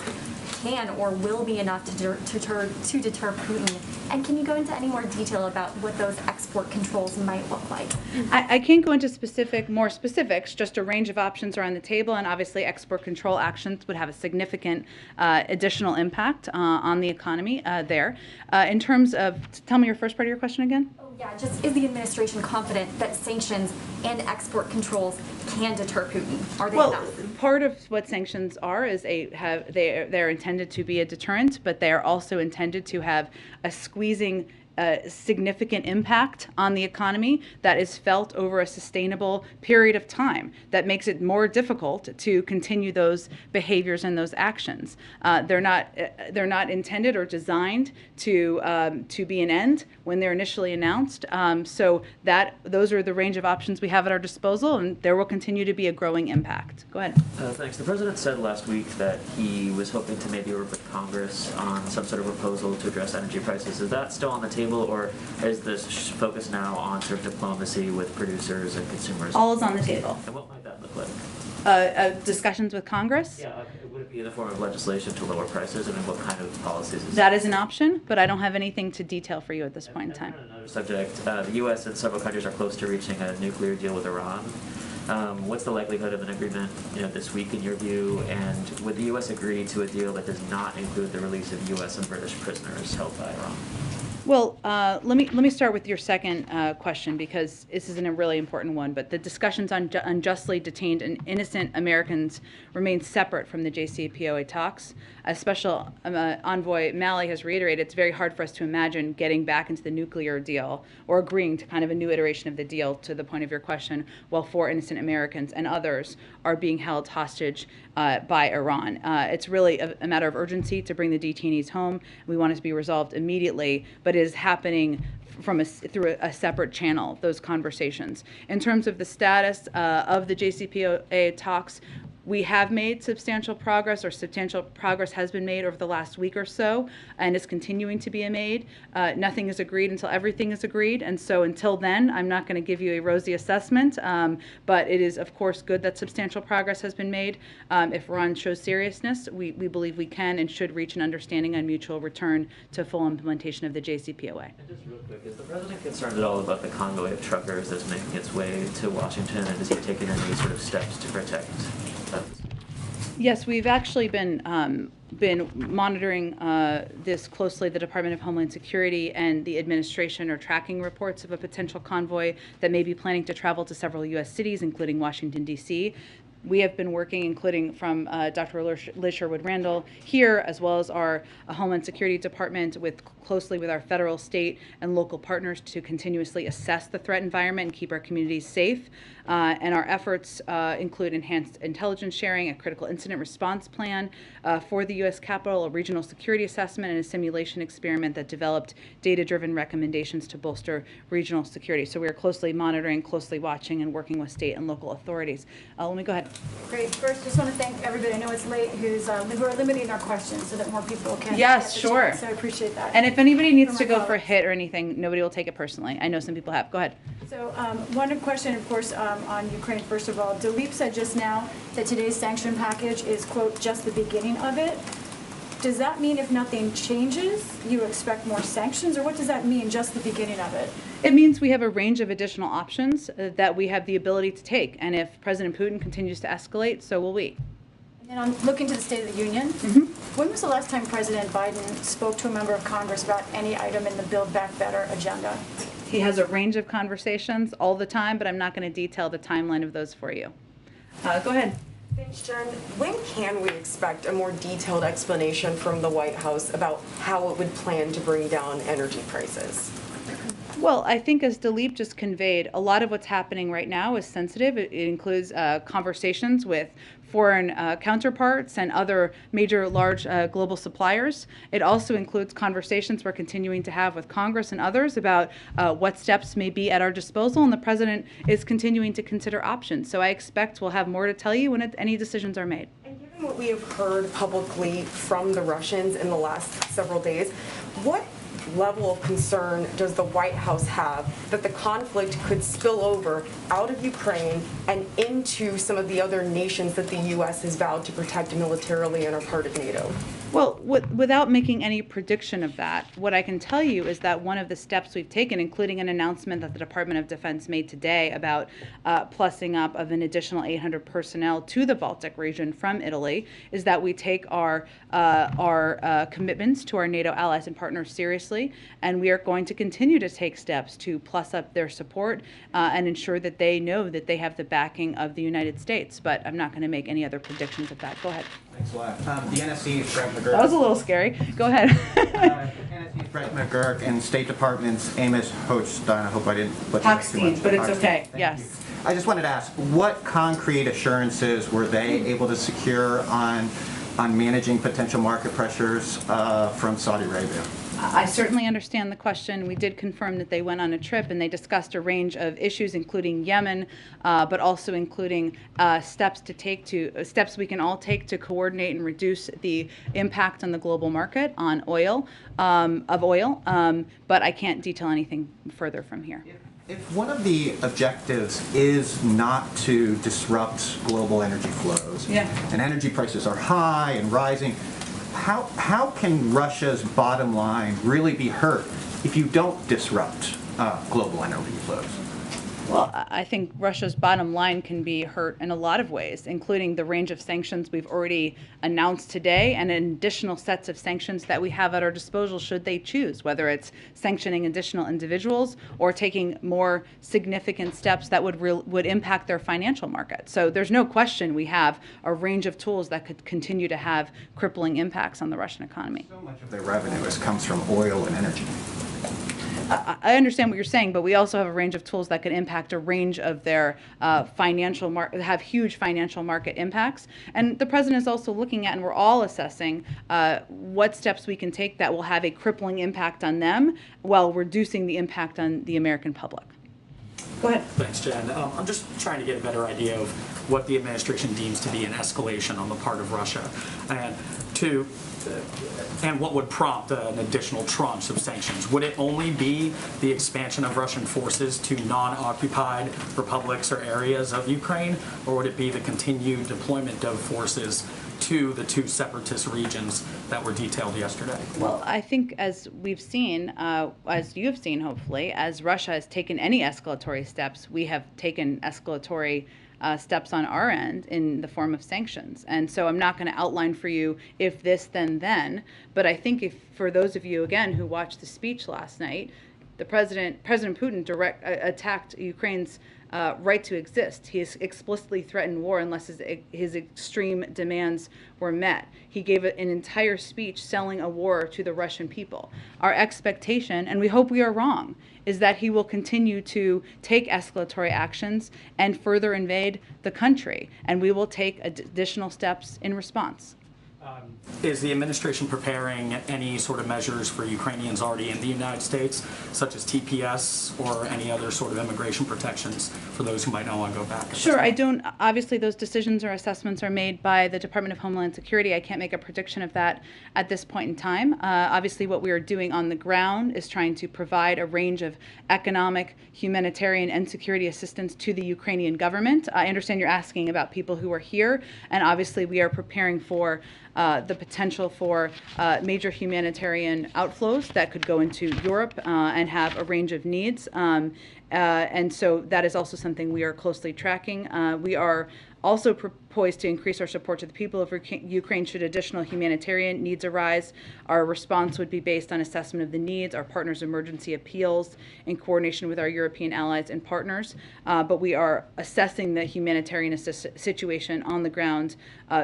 can or will be enough to deter Putin? And can you go into any more detail about what those export controls might look like? I can't go into more specifics, just a range of options are on the table, and obviously export control actions would have a significant additional impact on the economy there. In terms of, tell me your first part of your question again? Yeah, just is the administration confident that sanctions and export controls can deter Putin? Are they enough? Part of what sanctions are is they're intended to be a deterrent, but they are also intended to have a squeezing significant impact on the economy that is felt over a sustainable period of time that makes it more difficult to continue those behaviors and those actions. They're not intended or designed to be an end when they're initially announced. So those are the range of options we have at our disposal, and there will continue to be a growing impact. Go ahead. Thanks. The president said last week that he was hoping to maybe work with Congress on some sort of proposal to address energy prices. Is that still on the table, or is this focus now on sort of diplomacy with producers and consumers? All is on the table. And what might that look like? Discussions with Congress? Yeah, would it be in the form of legislation to lower prices? I mean, what kind of policies is that? Is an option, but I don't have anything to detail for you at this point in time. Another subject, the U.S. and several countries are close to reaching a nuclear deal with Iran. What's the likelihood of an agreement, this week in your view? And would the U.S. agree to a deal that does not include the release of U.S. and British prisoners held by Iran? Well, let me start with your second question, because this is a really important one. But the discussions on unjustly detained and innocent Americans remain separate from the JCPOA talks. As Special Envoy Malley has reiterated, it's very hard for us to imagine getting back into the nuclear deal or agreeing to kind of a new iteration of the deal, to the point of your question, while 4 innocent Americans and others are being held hostage by Iran. It's really a matter of urgency to bring the detainees home. We want it to be resolved immediately, but it is happening through a separate channel, those conversations. In terms of the status of the JCPOA talks, we have made substantial progress, or substantial progress has been made over the last week or so, and is continuing to be made. Nothing is agreed until everything is agreed, and so until then, I'm not going to give you a rosy assessment, but it is, of course, good that substantial progress has been made. If Iran shows seriousness, we believe we can and should reach an understanding on mutual return to full implementation of the JCPOA. And just real quick, is the president concerned at all about the convoy of truckers that's making its way to Washington, and has he taken any sort of steps to protect them? Yes, we've actually been monitoring this closely. The Department of Homeland Security and the administration are tracking reports of a potential convoy that may be planning to travel to several U.S. cities, including Washington, D.C. We have been working, including from Dr. Liz Sherwood-Randall here, as well as our Homeland Security Department, closely with our federal, state, and local partners to continuously assess the threat environment and keep our communities safe. And our efforts include enhanced intelligence sharing, a critical incident response plan for the U.S. Capitol, a regional security assessment, and a simulation experiment that developed data-driven recommendations to bolster regional security. So we are closely monitoring, closely watching, and working with state and local authorities. Let me go ahead. Great. First, just want to thank everybody. I know it's late who are limiting our questions so that more people can. Yes, sure. Chance, so I appreciate that. And if anybody needs to go for a hit or anything, nobody will take it personally. I know some people have. Go ahead. So one question, of course, on Ukraine, first of all. Dilip said just now that today's sanction package is, quote, just the beginning of it. Does that mean if nothing changes, you expect more sanctions, or what does that mean, just the beginning of it? It means we have a range of additional options that we have the ability to take. And if President Putin continues to escalate, so will we. And then on looking to the State of the Union, when was the last time President Biden spoke to a member of Congress about any item in the Build Back Better agenda? He has a range of conversations all the time, but I'm not going to detail the timeline of those for you. Go ahead. Thanks, Jen. When can we expect a more detailed explanation from the White House about how it would plan to bring down energy prices? Well, I think as Dilip just conveyed, a lot of what's happening right now is sensitive. It includes conversations with foreign counterparts and other major large global suppliers. It also includes conversations we're continuing to have with Congress and others about what steps may be at our disposal, and the President is continuing to consider options. So I expect we'll have more to tell you when any decisions are made. And given what we have heard publicly from the Russians in the last several days, what level of concern does the White House have that the conflict could spill over out of Ukraine and into some of the other nations that the U.S. has vowed to protect militarily and are part of NATO? Well, without making any prediction of that, what I can tell you is that one of the steps we've taken, including an announcement that the Department of Defense made today about plussing up of an additional 800 personnel to the Baltic region from Italy, is that we take our commitments to our NATO allies and partners seriously, and we are going to continue to take steps to plus up their support and ensure that they know that they have the backing of the United States. But I'm not going to make any other predictions of that. Go ahead. Thanks a lot. The NSC's Brett McGurk. That was a little scary. Go ahead. NSC's Brett McGurk and State Department's Amos Hochstein. I hope I didn't butcher that too much. But it's okay. Yes. I just wanted to ask, what concrete assurances were they able to secure on managing potential market pressures from Saudi Arabia? I certainly understand the question. We did confirm that they went on a trip and they discussed a range of issues, including Yemen, but also including steps we can all take to coordinate and reduce the impact on the global market on oil, but I can't detail anything further from here. If one of the objectives is not to disrupt global energy flows, and energy prices are high and rising, how can Russia's bottom line really be hurt if you don't disrupt global energy flows? Well, I think Russia's bottom line can be hurt in a lot of ways, including the range of sanctions we've already announced today and additional sets of sanctions that we have at our disposal should they choose, whether it's sanctioning additional individuals or taking more significant steps that would impact their financial market. So there's no question we have a range of tools that could continue to have crippling impacts on the Russian economy. So much of their revenue comes from oil and energy. I understand what you're saying, but we also have a range of tools that could impact a range of their have huge financial market impacts. And the president is also looking at, and we're all assessing, what steps we can take that will have a crippling impact on them while reducing the impact on the American public. Go ahead. Thanks, Jen. I'm just trying to get a better idea of what the administration deems to be an escalation on the part of Russia, and what would prompt an additional tranche of sanctions. Would it only be the expansion of Russian forces to non-occupied republics or areas of Ukraine, or would it be the continued deployment of forces to the two separatist regions that were detailed yesterday? Well, I think as we've seen, as you've seen hopefully, as Russia has taken any escalatory steps, we have taken escalatory steps on our end in the form of sanctions. And so I'm not going to outline for you if this, then, but I think if for those of you, again, who watched the speech last night, the President Putin attacked Ukraine's right to exist. He has explicitly threatened war unless his extreme demands were met. He gave an entire speech selling a war to the Russian people. Our expectation, and we hope we are wrong, is that he will continue to take escalatory actions and further invade the country, and we will take additional steps in response. Is the administration preparing any sort of measures for Ukrainians already in the United States, such as TPS or any other sort of immigration protections for those who might not want to go back? Sure, I don't, obviously those decisions or assessments are made by the Department of Homeland Security. I can't make a prediction of that at this point in time. Obviously what we are doing on the ground is trying to provide a range of economic, humanitarian, and security assistance to the Ukrainian government. I understand you're asking about people who are here, and obviously we are preparing for the potential for major humanitarian outflows that could go into Europe and have a range of needs. And so that is also something we are closely tracking. We are also poised to increase our support to the people of Ukraine should additional humanitarian needs arise. Our response would be based on assessment of the needs, our partners' emergency appeals, in coordination with our European allies and partners. But we are assessing the humanitarian situation on the ground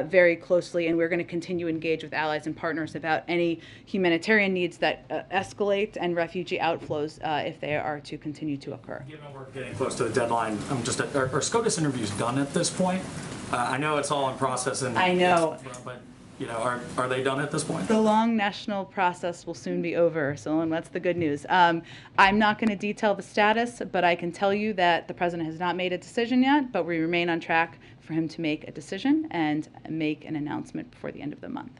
very closely, and we're going to continue to engage with allies and partners about any humanitarian needs that escalate and refugee outflows if they are to continue to occur. Given we're getting close to the deadline, are SCOTUS interviews done at this point? I know it's all in process, and I know, but are they done at this point? The long national process will soon be over, so that's the good news. I'm not going to detail the status, but I can tell you that the president has not made a decision yet, but we remain on track for him to make a decision and make an announcement before the end of the month.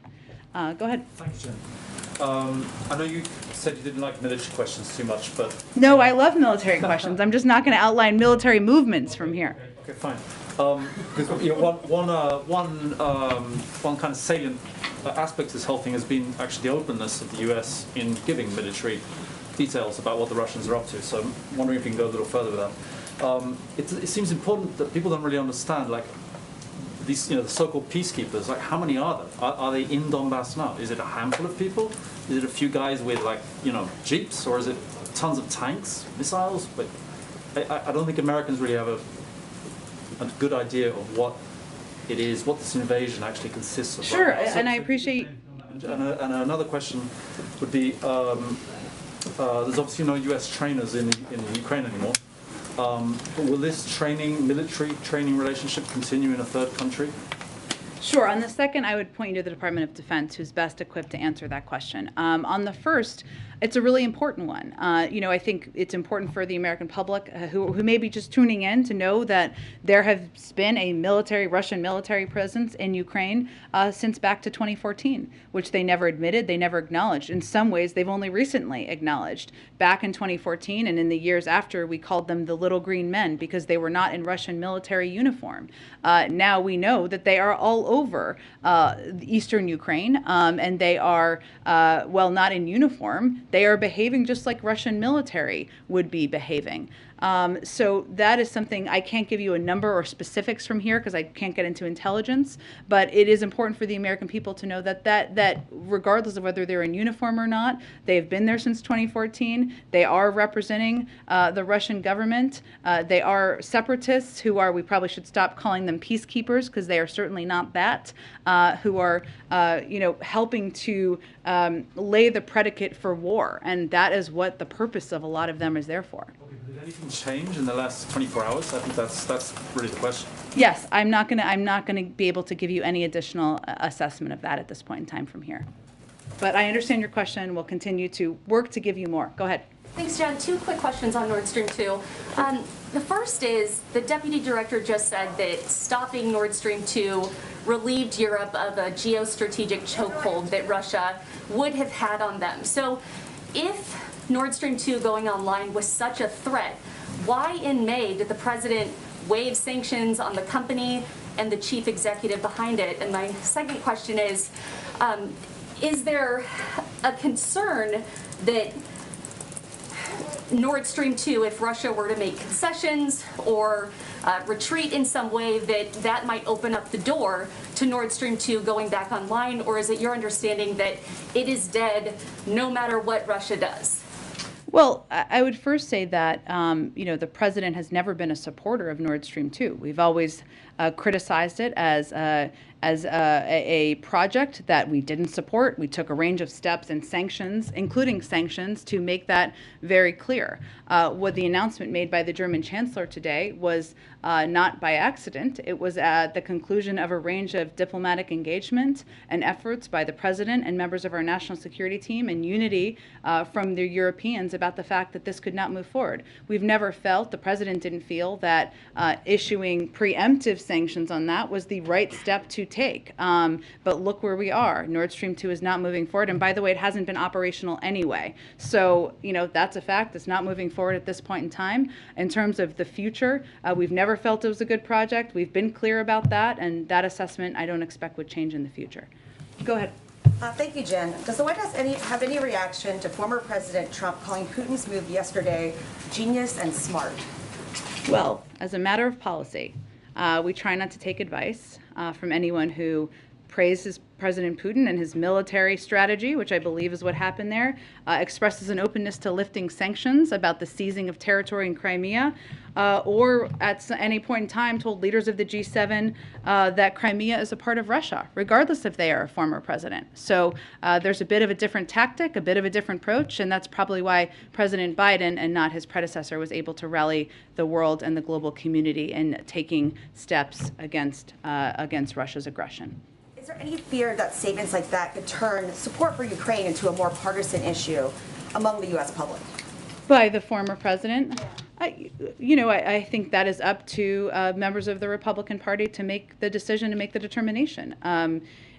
Go ahead. Thanks, Jen. I know you said you didn't like military questions too much, but... No, I love military questions. I'm just not going to outline military movements from here. Okay, fine. Because one kind of salient aspect of this whole thing has been actually the openness of the US in giving military details about what the Russians are up to. So I'm wondering if you can go a little further with that. It seems important that people don't really understand, like, these, the so-called peacekeepers, like, how many are there? Are they in Donbass now? Is it a handful of people? Is it a few guys with, like, jeeps? Or is it tons of tanks, missiles? But I don't think Americans really have a good idea of what it is, what this invasion actually consists of. Sure, and I appreciate... And another question would be, there's obviously no US trainers in Ukraine anymore. But will this military training relationship continue in a third country? Sure. On the second, I would point you to the Department of Defense, who's best equipped to answer that question. On the first, it's a really important one. I think it's important for the American public who may be just tuning in to know that there has been a Russian military presence in Ukraine since back to 2014, which they never admitted, they never acknowledged. In some ways, they've only recently acknowledged. Back in 2014 and in the years after, we called them the Little Green Men because they were not in Russian military uniform. Now we know that they are all over eastern Ukraine, and they are, while not in uniform, they are behaving just like Russian military would be behaving. So that is something I can't give you a number or specifics from here because I can't get into intelligence, but it is important for the American people to know that regardless of whether they're in uniform or not, they've been there since 2014. They are representing the Russian government. They are separatists who are, we probably should stop calling them peacekeepers because they are certainly not that, who are helping to lay the predicate for war, and that is what the purpose of a lot of them is there for. Did anything change in the last 24 hours? I think that's really the question. Yes, I'm not gonna be able to give you any additional assessment of that at this point in time from here. But I understand your question. We'll continue to work to give you more. Go ahead. Thanks, Jen. 2 quick questions on Nord Stream 2. The first is, the deputy director just said that stopping Nord Stream 2 relieved Europe of a geostrategic chokehold that Russia would have had on them. So if Nord Stream 2 going online was such a threat, why in May did the president waive sanctions on the company and the chief executive behind it? And my second question is there a concern that Nord Stream 2, if Russia were to make concessions or retreat in some way, that might open up the door to Nord Stream 2 going back online? Or is it your understanding that it is dead no matter what Russia does? Well, I would first say that the president has never been a supporter of Nord Stream 2. We've always criticized it as a project that we didn't support. We took a range of steps and sanctions, including sanctions, to make that very clear. What the announcement made by the German chancellor today was not by accident. It was at the conclusion of a range of diplomatic engagement and efforts by the president and members of our national security team and unity from the Europeans about the fact that this could not move forward. We've never felt, the president didn't feel, that issuing preemptive sanctions on that was the right step to take. But look where we are. Nord Stream 2 is not moving forward. And by the way, it hasn't been operational anyway. So, that's a fact. It's not moving forward at this point in time. In terms of the future, we've never felt it was a good project. We've been clear about that. And that assessment I don't expect would change in the future. Go ahead. Thank you, Jen. Does the White House have any reaction to former President Trump calling Putin's move yesterday genius and smart? Well, as a matter of policy, we try not to take advice from anyone who praises President Putin and his military strategy, which I believe is what happened there, expresses an openness to lifting sanctions about the seizing of territory in Crimea, or at any point in time told leaders of the G7 that Crimea is a part of Russia, regardless if they are a former president. So there's a bit of a different tactic, a bit of a different approach, and that's probably why President Biden and not his predecessor was able to rally the world and the global community in taking steps against Russia's aggression. Is there any fear that statements like that could turn support for Ukraine into a more partisan issue among the U.S. public? By the former president? I think that is up to members of the Republican Party to make the decision, to make the determination.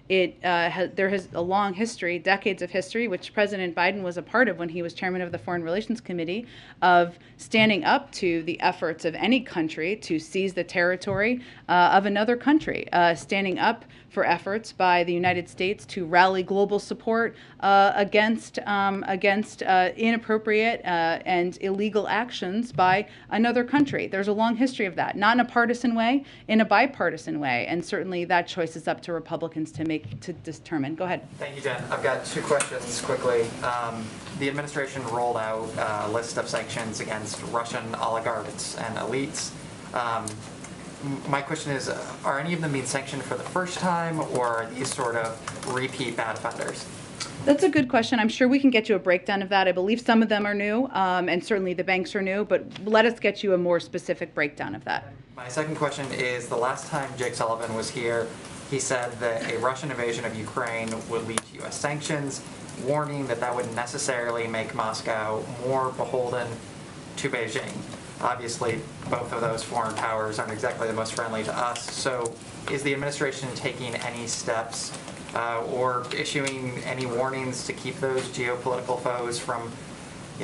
There has a long history, decades of history, which President Biden was a part of when he was chairman of the Foreign Relations Committee, of standing up to the efforts of any country to seize the territory of another country, standing up for efforts by the United States to rally global support against inappropriate and illegal actions by another country. There's a long history of that, not in a partisan way, in a bipartisan way, and certainly that choice is up to Republicans to determine. Go ahead. Thank you, Jen. I've got 2 questions quickly. The administration rolled out a list of sanctions against Russian oligarchs and elites. My question is, are any of them being sanctioned for the first time, or are these sort of repeat bad offenders? That's a good question. I'm sure we can get you a breakdown of that. I believe some of them are new, and certainly the banks are new, but let us get you a more specific breakdown of that. My second question is, the last time Jake Sullivan was here, he said that a Russian invasion of Ukraine would lead to U.S. sanctions, warning that would necessarily make Moscow more beholden to Beijing. Obviously, both of those foreign powers aren't exactly the most friendly to us. So is the administration taking any steps or issuing any warnings to keep those geopolitical foes from,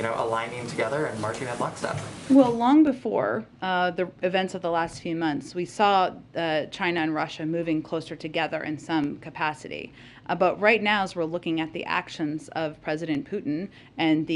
aligning together and marching in lockstep. Well, long before the events of the last few months, we saw China and Russia moving closer together in some capacity. But right now, as we're looking at the actions of President Putin and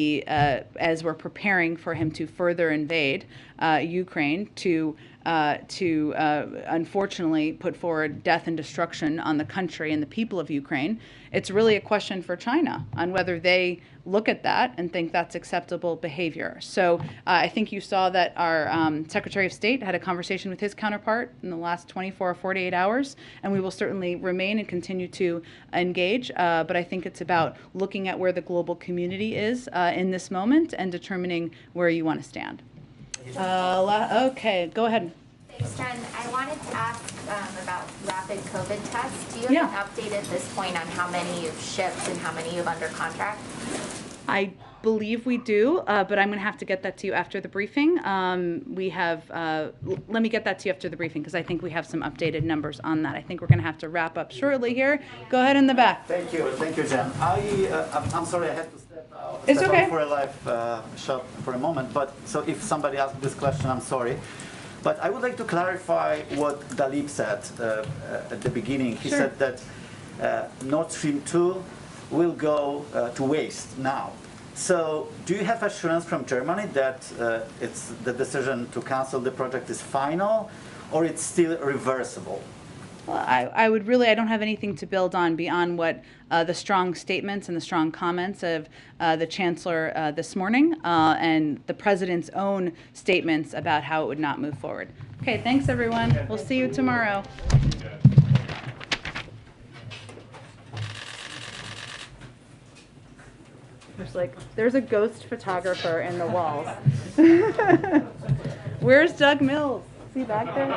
as we're preparing for him to further invade Ukraine, to unfortunately put forward death and destruction on the country and the people of Ukraine, it's really a question for China on whether they look at that and think that's acceptable behavior. So I think you saw that our Secretary of State had a conversation with his counterpart in the last 24 or 48 hours, and we will certainly remain and continue to engage. But I think it's about looking at where the global community is in this moment and determining where you want to stand. Okay, go ahead. Thanks, Jen. I wanted to ask about rapid COVID tests. Do you have an update at this point on how many you've shipped and how many you have under contract? I believe we do, but I'm going to have to get that to you after the briefing. Let me get that to you after the briefing because I think we have some updated numbers on that. I think we're going to have to wrap up shortly here. Go ahead in the back. Thank you, Jen. I'm sorry I had to step out. It's okay. For a live shot for a moment, but so if somebody asked this question, I'm sorry. But I would like to clarify what Dalip said at the beginning. He said that Nord Stream 2 will go to waste now. So do you have assurance from Germany that it's the decision to cancel the project is final, or it's still reversible? Well, I don't have anything to build on beyond what the strong statements and the strong comments of the Chancellor this morning and the President's own statements about how it would not move forward. Okay, thanks everyone. We'll see you tomorrow. There's a ghost photographer in the walls. Where's Doug Mills? Is he back there?